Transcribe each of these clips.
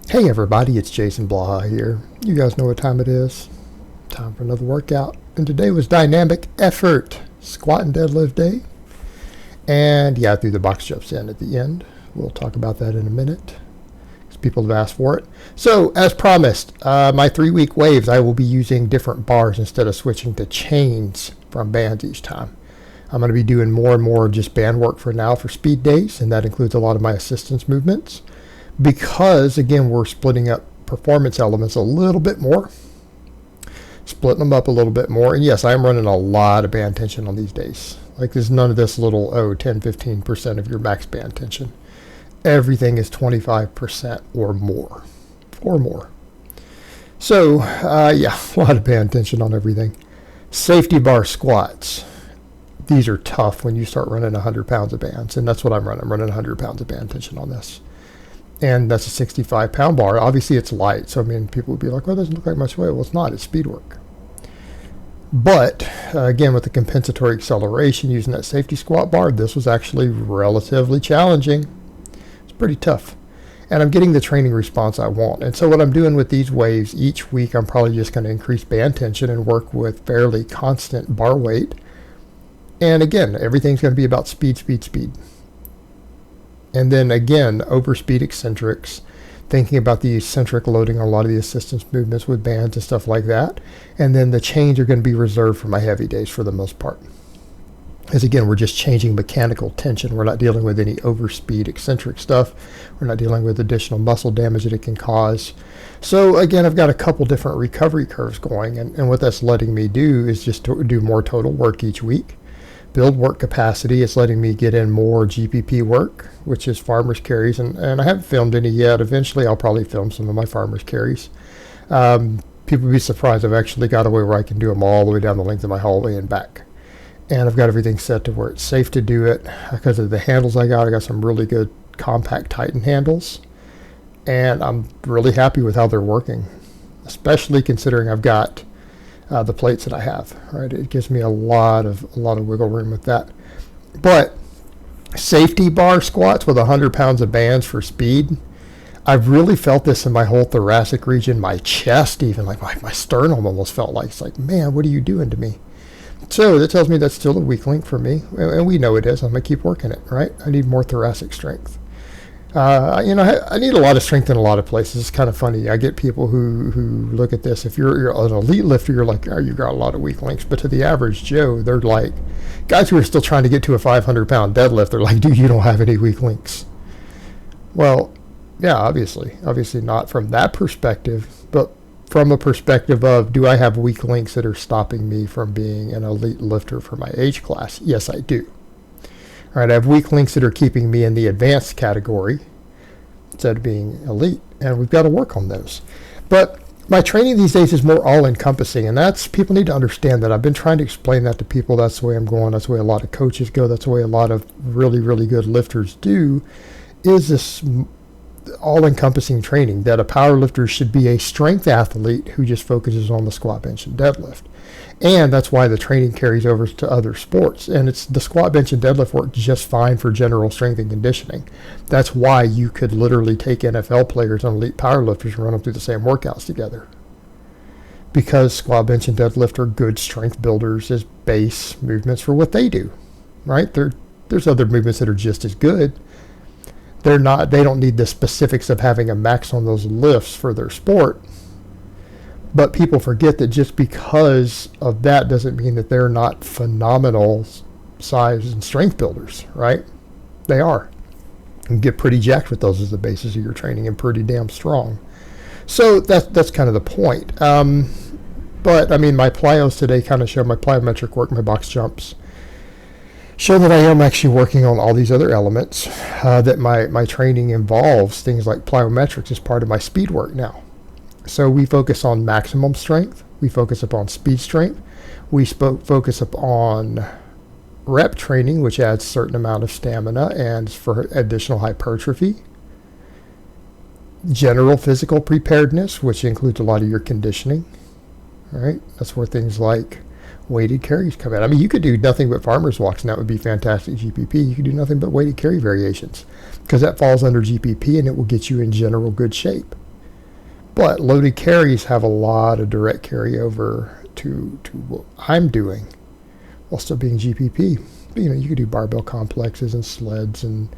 Hey everybody, it's Jason Blaha here. You guys know what time it is. Time for another workout. And today was dynamic effort, squat and deadlift day. And yeah, I threw the box jumps in at the end. We'll talk about that in a minute, because people have asked for it. So, as promised, my 3-week waves, I will be using different bars instead of switching to chains from bands each time. I'm going to be doing more and more just band work for now for speed days, and that includes a lot of my assistance movements. Because, again, we're splitting up performance elements a little bit more, splitting them up a little bit more. And yes, I am running a lot of band tension on these days. Like, there's none of this little, 10-15% of your max band tension. Everything is 25% or more. So, yeah, a lot of band tension on everything. Safety bar squats. These are tough when you start running 100 pounds of bands, and that's what I'm running. I'm running 100 pounds of band tension on this. And that's a 65-pound bar. Obviously, it's light. So, I mean, people would be like, well, it doesn't look like much weight. Well, it's not. It's speed work. But, again, with the compensatory acceleration using that safety squat bar, this was actually relatively challenging. It's pretty tough. And I'm getting the training response I want. And so what I'm doing with these waves, each week I'm probably just going to increase band tension and work with fairly constant bar weight. And, again, everything's going to be about speed. And then again, overspeed eccentrics, thinking about the eccentric loading on a lot of the assistance movements with bands and stuff like that. And then the chains are going to be reserved for my heavy days for the most part. As again, we're just changing mechanical tension. We're not dealing with any overspeed eccentric stuff. We're not dealing with additional muscle damage that it can cause. So again, I've got a couple different recovery curves going. And what that's letting me do is just to do more total work each week. Build work capacity. It's letting me get in more GPP work, which is farmers carries, and I haven't filmed any yet. Eventually I'll probably film some of my farmers carries. People would be surprised. I've actually got a way where I can do them all the way down the length of my hallway and back, and I've got everything set to where it's safe to do it because of the handles I got some really good compact Titan handles, and I'm really happy with how they're working, especially considering I've got the plates that I have. Right, it gives me a lot of wiggle room with that. But safety bar squats with 100 pounds of bands for speed, I've really felt this in my whole thoracic region, my chest, even like my sternum almost felt like, it's like, man, what are you doing to me? So that tells me that's still a weak link for me, and we know it is. I'm gonna keep working it. Right, I need more thoracic strength. I need a lot of strength in a lot of places. It's kind of funny. I get people who look at this. If you're an elite lifter, you're like, oh, you got a lot of weak links. But to the average Joe, they're like, guys who are still trying to get to a 500-pound deadlift, they're like, dude, you don't have any weak links. Well, yeah, obviously not from that perspective, but from a perspective of, do I have weak links that are stopping me from being an elite lifter for my age class? Yes, I do. All right, I have weak links that are keeping me in the advanced category instead of being elite, and we've got to work on those. But my training these days is more all-encompassing, and that's, people need to understand that. I've been trying to explain that to people. That's the way I'm going. That's the way a lot of coaches go. That's the way a lot of really, really good lifters do, is this all-encompassing training, that a power lifter should be a strength athlete who just focuses on the squat, bench, and deadlift. And that's why the training carries over to other sports. And it's the squat, bench, and deadlift work just fine for general strength and conditioning. That's why you could literally take NFL players and elite powerlifters and run them through the same workouts together. Because squat, bench, and deadlift are good strength builders as base movements for what they do. Right? There's other movements that are just as good. They don't need the specifics of having a max on those lifts for their sport. But people forget that just because of that doesn't mean that they're not phenomenal size and strength builders, right? They are. You can get pretty jacked with those as the basis of your training and pretty damn strong. So that's kind of the point. But I mean, my plyos today kind of show my plyometric work, my box jumps, show that I am actually working on all these other elements, that my training involves things like plyometrics as part of my speed work now. So we focus on maximum strength. We focus upon speed strength. We focus upon rep training, which adds a certain amount of stamina and for additional hypertrophy. General physical preparedness, which includes a lot of your conditioning. All right, that's where things like weighted carries come in. I mean, you could do nothing but farmer's walks, and that would be fantastic GPP. You could do nothing but weighted carry variations, because that falls under GPP, and it will get you in general good shape. But loaded carries have a lot of direct carryover to what I'm doing while still being GPP. You know, you could do barbell complexes and sleds and,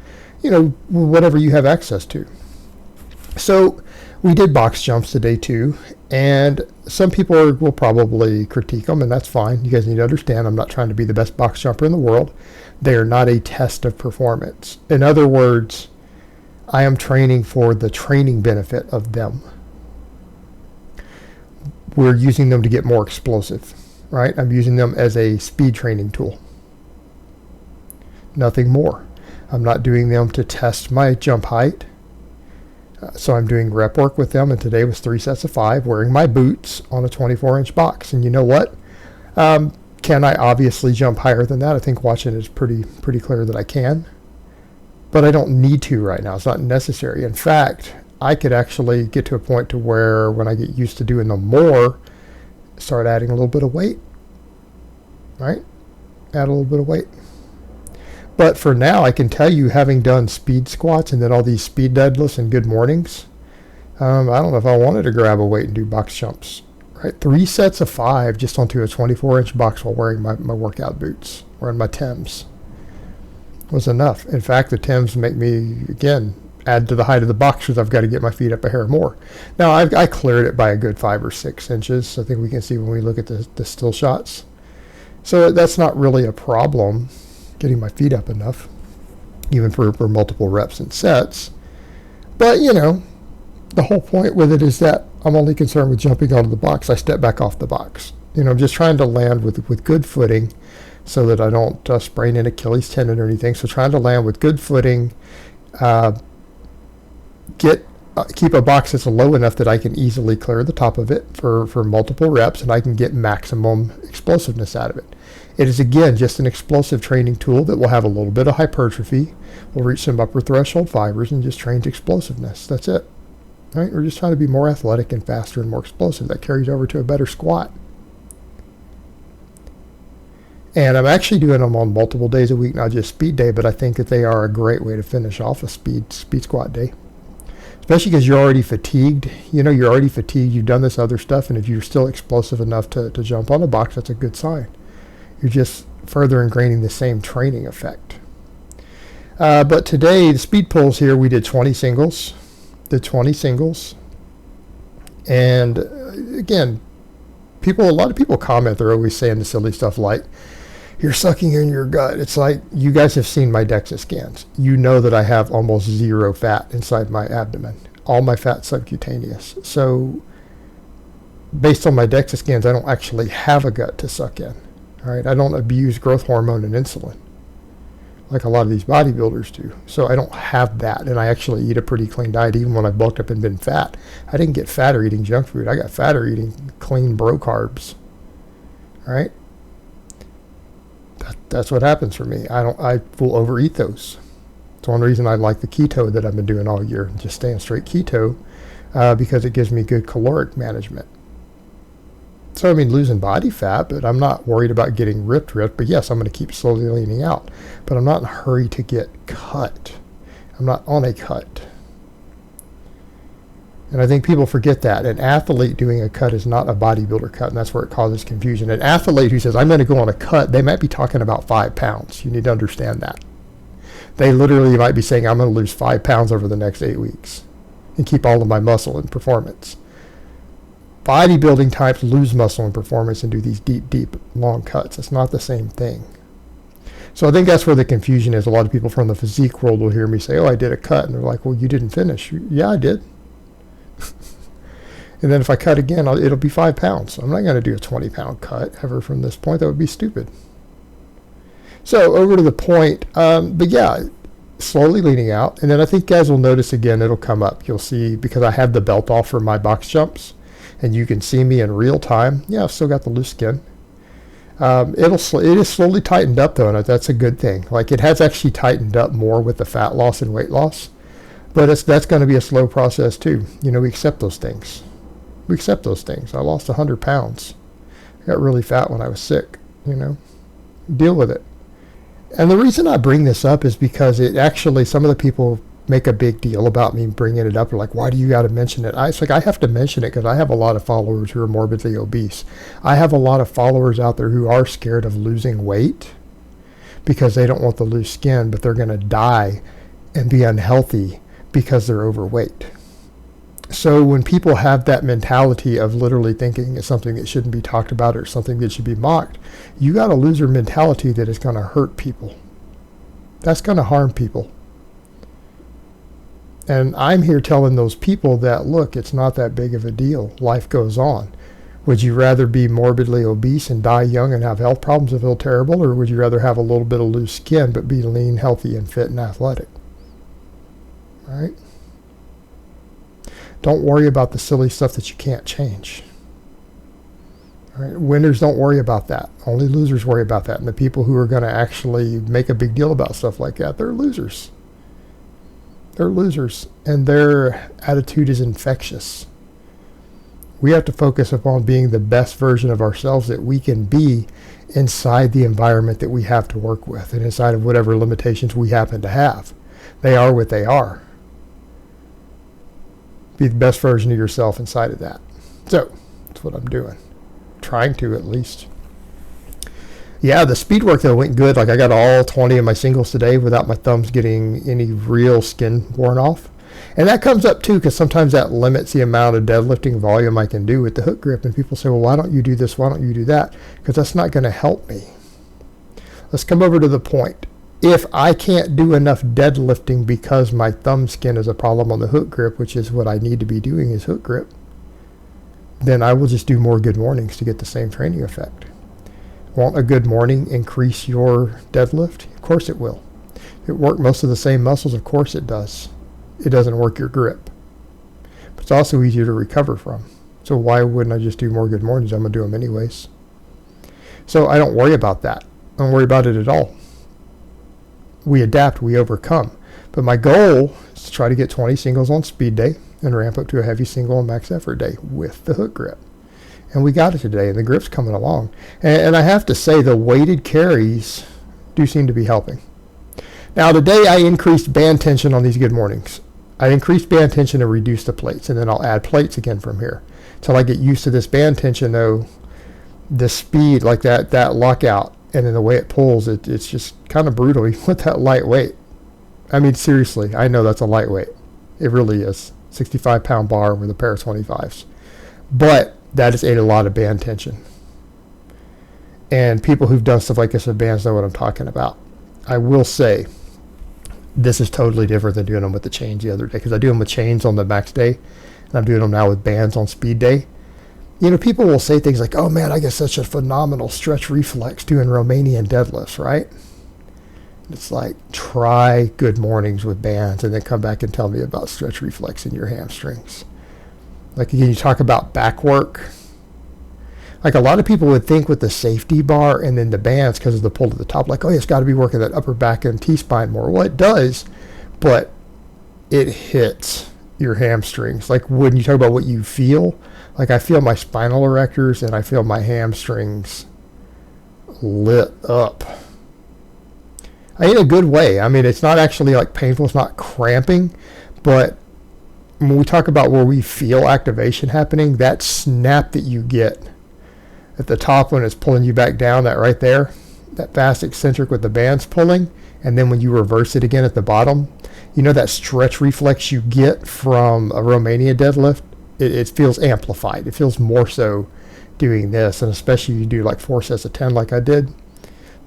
you know, whatever you have access to. So we did box jumps today too, and some people will probably critique them, and that's fine. You guys need to understand I'm not trying to be the best box jumper in the world. They are not a test of performance. In other words, I am training for the training benefit of them. We're using them to get more explosive, right? I'm using them as a speed training tool. Nothing more. I'm not doing them to test my jump height. So I'm doing rep work with them, and today was 3 sets of 5, wearing my boots on a 24-inch box. And you know what? Can I obviously jump higher than that? I think watching it is pretty clear that I can. But I don't need to right now. It's not necessary. In fact, I could actually get to a point to where when I get used to doing them more, start adding a little bit of weight. Right? Add a little bit of weight. But for now, I can tell you, having done speed squats and then all these speed deadlifts and good mornings, I don't know if I wanted to grab a weight and do box jumps. Right, 3 sets of 5 just onto a 24-inch box while wearing my workout boots, wearing my Timbs, was enough. In fact, the Timbs make me, again, add to the height of the box because I've got to get my feet up a hair more. Now, I cleared it by a good 5 or 6 inches. I think we can see when we look at the still shots. So that's not really a problem, getting my feet up enough, even for multiple reps and sets. But, you know, the whole point with it is that I'm only concerned with jumping onto the box. I step back off the box. You know, I'm just trying to land with good footing so that I don't sprain an Achilles tendon or anything. So trying to land with good footing, keep a box that's low enough that I can easily clear the top of it for multiple reps, and I can get maximum explosiveness out of it. It is, again, just an explosive training tool that will have a little bit of hypertrophy. We'll reach some upper threshold fibers and just train to explosiveness. That's it. Right? We're just trying to be more athletic and faster and more explosive. That carries over to a better squat. And I'm actually doing them on multiple days a week, not just speed day, but I think that they are a great way to finish off a speed squat day. Especially because you're already fatigued. You know, you're already fatigued. You've done this other stuff, and if you're still explosive enough to jump on a box, that's a good sign. You're just further ingraining the same training effect. But today, the speed pulls here, we did 20 singles. And again, a lot of people comment, they're always saying the silly stuff like, you're sucking in your gut. It's like, you guys have seen my DEXA scans. You know that I have almost zero fat inside my abdomen. All my fat's subcutaneous. So based on my DEXA scans, I don't actually have a gut to suck in. All right, I don't abuse growth hormone and insulin like a lot of these bodybuilders do. So I don't have that, and I actually eat a pretty clean diet even when I bulked up and been fat. I didn't get fatter eating junk food. I got fatter eating clean bro carbs. All right? That's what happens for me. I will overeat those. It's one reason I like the keto that I've been doing all year, just staying straight keto, because it gives me good caloric management. So, I mean, losing body fat, but I'm not worried about getting ripped. But yes, I'm going to keep slowly leaning out. But I'm not in a hurry to get cut. I'm not on a cut. And I think people forget that. An athlete doing a cut is not a bodybuilder cut, and that's where it causes confusion. An athlete who says, I'm going to go on a cut, they might be talking about 5 pounds. You need to understand that. They literally might be saying, I'm going to lose 5 pounds over the next 8 weeks and keep all of my muscle and performance. Bodybuilding types lose muscle and performance and do these deep, long cuts. It's not the same thing. So I think that's where the confusion is. A lot of people from the physique world will hear me say, oh, I did a cut. And they're like, well, you didn't finish. Yeah, I did. And then if I cut again, it'll be 5 pounds. I'm not going to do a 20-pound cut ever from this point. That would be stupid. So over to the point. But yeah, slowly leaning out. And then I think guys will notice again, it'll come up. You'll see, because I have the belt off for my box jumps, and you can see me in real time. Yeah, I've still got the loose skin. It is slowly tightened up though, and that's a good thing. Like, it has actually tightened up more with the fat loss and weight loss, but that's going to be a slow process too. You know, we accept those things. I lost 100 pounds. I got really fat when I was sick. You know, deal with it. And the reason I bring this up is because it actually, some of the people make a big deal about me bringing it up. Or like, why do you got to mention it? It's like, I have to mention it because I have a lot of followers who are morbidly obese. I have a lot of followers out there who are scared of losing weight because they don't want the loose skin, but they're going to die and be unhealthy because they're overweight. So when people have that mentality of literally thinking it's something that shouldn't be talked about or something that should be mocked, you got a loser mentality that is going to hurt people. That's going to harm people. And I'm here telling those people that, look, it's not that big of a deal. Life goes on. Would you rather be morbidly obese and die young and have health problems and feel terrible, or would you rather have a little bit of loose skin but be lean, healthy, and fit and athletic? All right? Don't worry about the silly stuff that you can't change. All right? Winners don't worry about that. Only losers worry about that. And the people who are going to actually make a big deal about stuff like that, they're losers. They're losers. And their attitude is infectious. We have to focus upon being the best version of ourselves that we can be inside the environment that we have to work with and inside of whatever limitations we happen to have. They are what they are. Be the best version of yourself inside of that. So that's what I'm doing. Trying to, at least. Yeah, the speed work though went good. Like, I got all 20 of my singles today without my thumbs getting any real skin worn off. And that comes up too, because sometimes that limits the amount of deadlifting volume I can do with the hook grip. And people say, well, why don't you do this? Why don't you do that? Because that's not going to help me. Let's come over to the point. If I can't do enough deadlifting because my thumb skin is a problem on the hook grip, which is what I need to be doing is hook grip, then I will just do more good mornings to get the same training effect. Won't a good morning increase your deadlift? Of course it will. It works most of the same muscles? Of course it does. It doesn't work your grip. But it's also easier to recover from. So why wouldn't I just do more good mornings? I'm going to do them anyways. So I don't worry about that. I don't worry about it at all. We adapt, we overcome. But my goal is to try to get 20 singles on speed day and ramp up to a heavy single on max effort day with the hook grip. And we got it today, and the grip's coming along. And I have to say, the weighted carries do seem to be helping. Now, today I increased band tension on these good mornings. I increased band tension and reduced the plates, and then I'll add plates again from here. Until I get used to this band tension, though, the speed, like that lockout, and then the way it pulls, it's just kind of brutal, even with that lightweight. I mean, seriously, I know that's a lightweight. It really is. 65-pound bar with a pair of 25s. But that has ate a lot of band tension. And people who've done stuff like this with bands know what I'm talking about. I will say, this is totally different than doing them with the chains the other day, because I do them with chains on the max day, and I'm doing them now with bands on speed day. You know, people will say things like, oh man, I get such a phenomenal stretch reflex doing Romanian deadlifts, right? It's like, try good mornings with bands and then come back and tell me about stretch reflex in your hamstrings. Like, again, you talk about back work. Like, a lot of people would think with the safety bar and then the bands, because of the pull to the top, like, oh, it's got to be working that upper back and T-spine more. Well, it does, but it hits your hamstrings. Like, when you talk about what you feel, like, I feel my spinal erectors and I feel my hamstrings lit up. In a good way. I mean, it's not actually like painful, it's not cramping, but when we talk about where we feel activation happening, that snap that you get at the top when it's pulling you back down, that right there, that fast eccentric with the bands pulling, and then when you reverse it again at the bottom, you know that stretch reflex you get from a Romania deadlift? It feels amplified. It feels more so doing this, and especially you do like 4 sets of 10 like I did.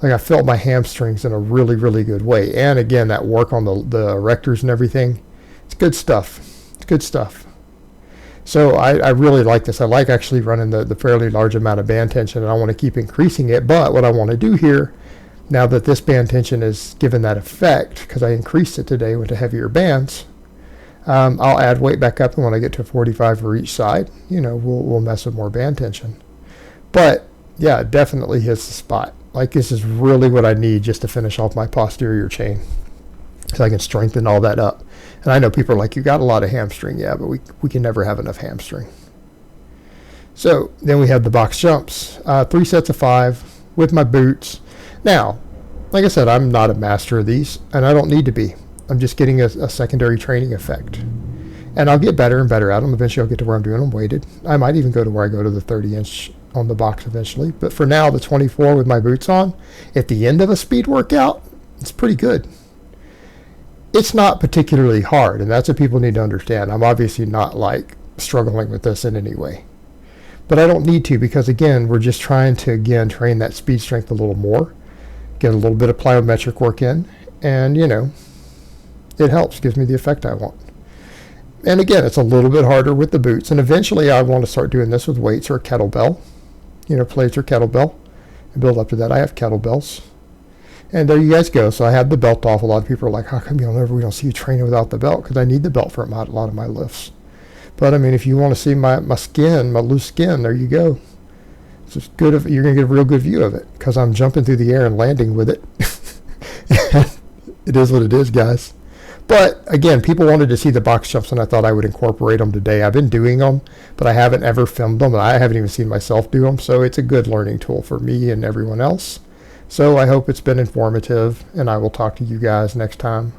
Like, I felt my hamstrings in a really, really good way. And again, that work on the erectors and everything, it's good stuff. It's good stuff. So I really like this. I like actually running the fairly large amount of band tension, and I want to keep increasing it. But what I want to do here, now that this band tension is given that effect, because I increased it today with the heavier bands, I'll add weight back up, and when I get to 45 for each side, you know, we'll mess with more band tension. But yeah, it definitely hits the spot. Like, this is really what I need just to finish off my posterior chain, so I can strengthen all that up. And I know people are like, you got a lot of hamstring. Yeah, but we can never have enough hamstring. So then we have the box jumps, 3 sets of 5 with my boots. Now, like I said, I'm not a master of these, and I don't need to be. I'm just getting a secondary training effect. And I'll get better and better at them. Eventually I'll get to where I'm doing them weighted. I might even go to where I go to the 30-inch on the box eventually. But for now, the 24 with my boots on, at the end of a speed workout, it's pretty good. It's not particularly hard, and that's what people need to understand. I'm obviously not like struggling with this in any way. But I don't need to, because again, we're just trying to, again, train that speed strength a little more, get a little bit of plyometric work in, and, you know, it helps, gives me the effect I want. And again, it's a little bit harder with the boots, and eventually I want to start doing this with weights or a kettlebell, you know, plates or kettlebell, and build up to that. I have kettlebells. And there you guys go. So I have the belt off. A lot of people are like, how come we don't see you training without the belt? Because I need the belt for a lot of my lifts. But I mean, if you want to see my skin, my loose skin, there you go. It's just good. You're going to get a real good view of it, because I'm jumping through the air and landing with it. It is what it is, guys. But again, people wanted to see the box jumps, and I thought I would incorporate them today. I've been doing them, but I haven't ever filmed them, and I haven't even seen myself do them. So it's a good learning tool for me and everyone else. So I hope it's been informative, and I will talk to you guys next time.